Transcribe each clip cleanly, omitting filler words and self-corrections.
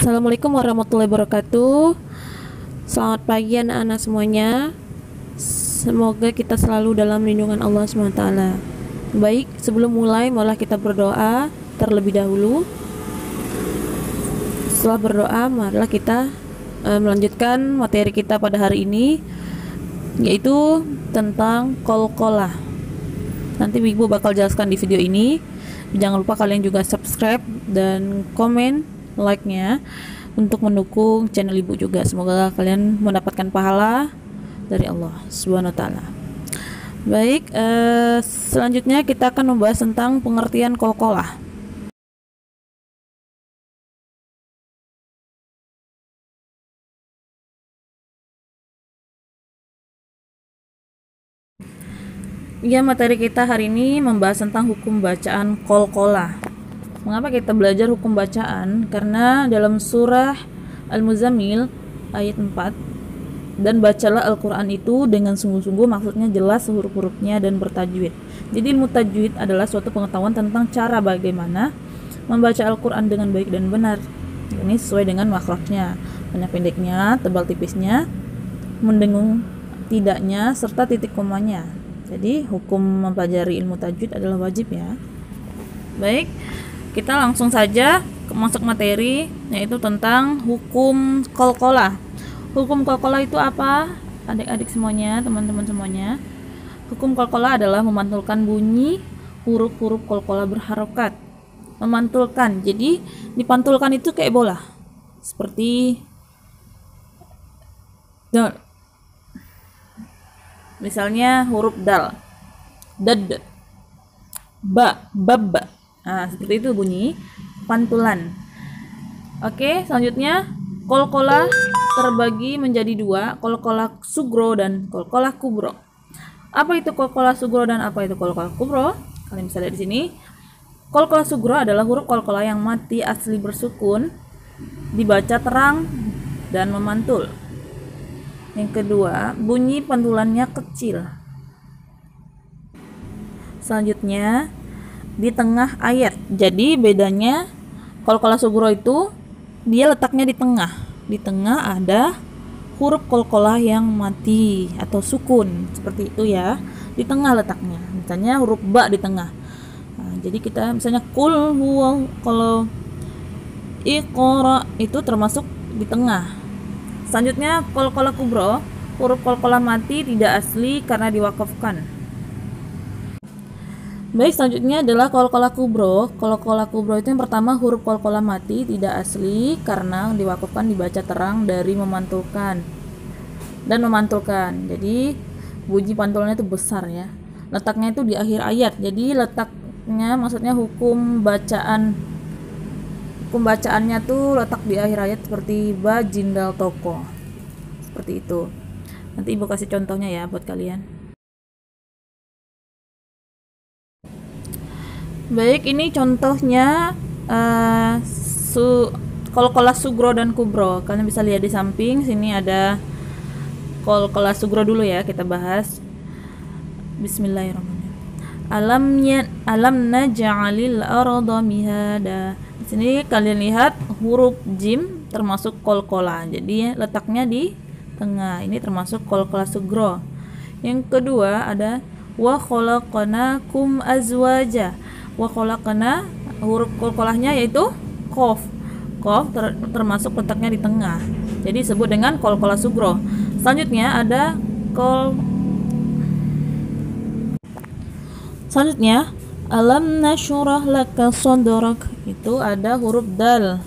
Assalamualaikum warahmatullahi wabarakatuh. Selamat pagi anak-anak semuanya. Semoga kita selalu dalam lindungan Allah SWT. Baik, sebelum mulai, marilah kita berdoa terlebih dahulu. Setelah berdoa, marilah kita melanjutkan materi kita pada hari ini, yaitu tentang qalqalah. Nanti Ibu bakal jelaskan di video ini. Jangan lupa kalian juga subscribe dan komen, like-nya untuk mendukung channel Ibu juga. Semoga kalian mendapatkan pahala dari Allah Subhanahu wa taala. Baik, selanjutnya kita akan membahas tentang pengertian qalqalah. Ya, materi kita hari ini membahas tentang hukum bacaan qalqalah. Mengapa kita belajar hukum bacaan? Karena dalam surah Al-Muzammil ayat 4, dan bacalah Al-Quran itu dengan sungguh-sungguh, maksudnya jelas huruf-hurufnya dan bertajwid. Jadi ilmu tajwid adalah suatu pengetahuan tentang cara bagaimana membaca Al-Quran dengan baik dan benar. Ini sesuai dengan makhrajnya, panjang pendeknya, tebal tipisnya, mendengung tidaknya, serta titik komanya. Jadi hukum mempelajari ilmu tajwid adalah wajib ya. Baik, kita langsung saja masuk materi, yaitu tentang hukum qalqalah. Hukum qalqalah itu apa? Adik-adik semuanya, teman-teman semuanya. Hukum qalqalah adalah memantulkan bunyi huruf-huruf qalqalah berharokat. Memantulkan, jadi dipantulkan itu kayak bola. Seperti dal. Misalnya huruf dal, dad, ba, bab. Nah, seperti itu bunyi pantulan. Oke, selanjutnya qalqalah terbagi menjadi dua, qalqalah sugro dan qalqalah kubro. Apa itu qalqalah sugro dan apa itu qalqalah kubro? Kalian bisa lihat di sini. Qalqalah sugro adalah huruf qalqalah yang mati asli bersukun, dibaca terang dan memantul. Yang kedua, bunyi pantulannya kecil. Selanjutnya di tengah ayat. Jadi bedanya qalqalah sugro itu dia letaknya di tengah. Di tengah ada huruf qalqalah yang mati atau sukun, seperti itu ya. Di tengah letaknya. Misalnya huruf ba di tengah. Nah, jadi kita misalnya qul huwa, kalau iqra itu termasuk di tengah. Selanjutnya qalqalah kubro, huruf qalqalah mati tidak asli karena diwakafkan. Baik, selanjutnya adalah qalqalah kubro. Qalqalah kubro itu yang pertama, huruf qalqalah mati tidak asli karena diwakafkan, dibaca terang dari memantulkan dan memantulkan. Jadi bunyi pantulannya itu besar ya. Letaknya itu di akhir ayat. Jadi letaknya maksudnya hukum bacaannya tuh letak di akhir ayat, seperti ba jindal toko. Seperti itu. Nanti Ibu kasih contohnya ya buat kalian. Baik, ini contohnya qalqalah sugro dan kubro. Kalian bisa lihat di samping sini ada qalqalah sugro dulu ya, kita bahas. Bismillahirrahmanirrahim. Alam naj'alil arda mihada. Di sini kalian lihat huruf jim termasuk qalqalah. Jadi letaknya di tengah. Ini termasuk qalqalah sugro. Yang kedua ada wa khalaqnakum azwaja. Wa khalaqna, huruf qalqalahnya yaitu qaf. Qaf termasuk letaknya di tengah. Jadi disebut dengan qalqalah sugro. Selanjutnya ada Selanjutnya alam nasyrah laka sadrak, itu ada huruf dal.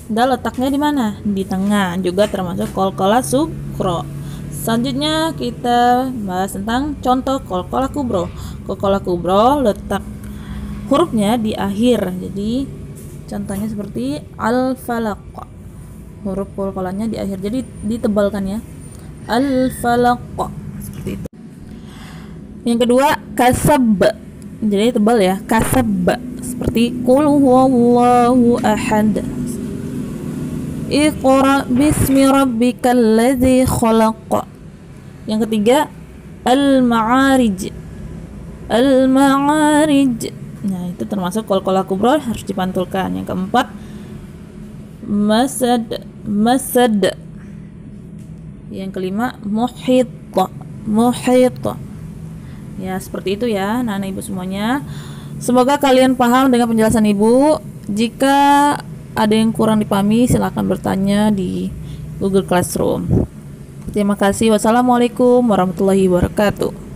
Dal letaknya di mana? Di tengah, juga termasuk qalqalah sugro. Selanjutnya kita bahas tentang contoh qalqalah kubro. Qalqalah kubro letak hurufnya di akhir. Jadi contohnya seperti al-falaq. Huruf qalqalahnya di akhir. Jadi ditebalkan ya. Al-falaq. Seperti itu. Yang kedua kasab. Jadi tebal ya, kasab, seperti qul huwallahu ahad. Iqra bismi rabbikal ladzi khalaq. Yang ketiga al-ma'arij. Al-ma'arij. Nah, itu termasuk qalqalah kubra, harus dipantulkan. Yang keempat masad, masad. Yang kelima muhit, muhit. Ya, seperti itu ya, anak-anak ibu semuanya. Semoga kalian paham dengan penjelasan ibu. Jika ada yang kurang dipahami, silakan bertanya di Google Classroom. Terima kasih. Wassalamualaikum warahmatullahi wabarakatuh.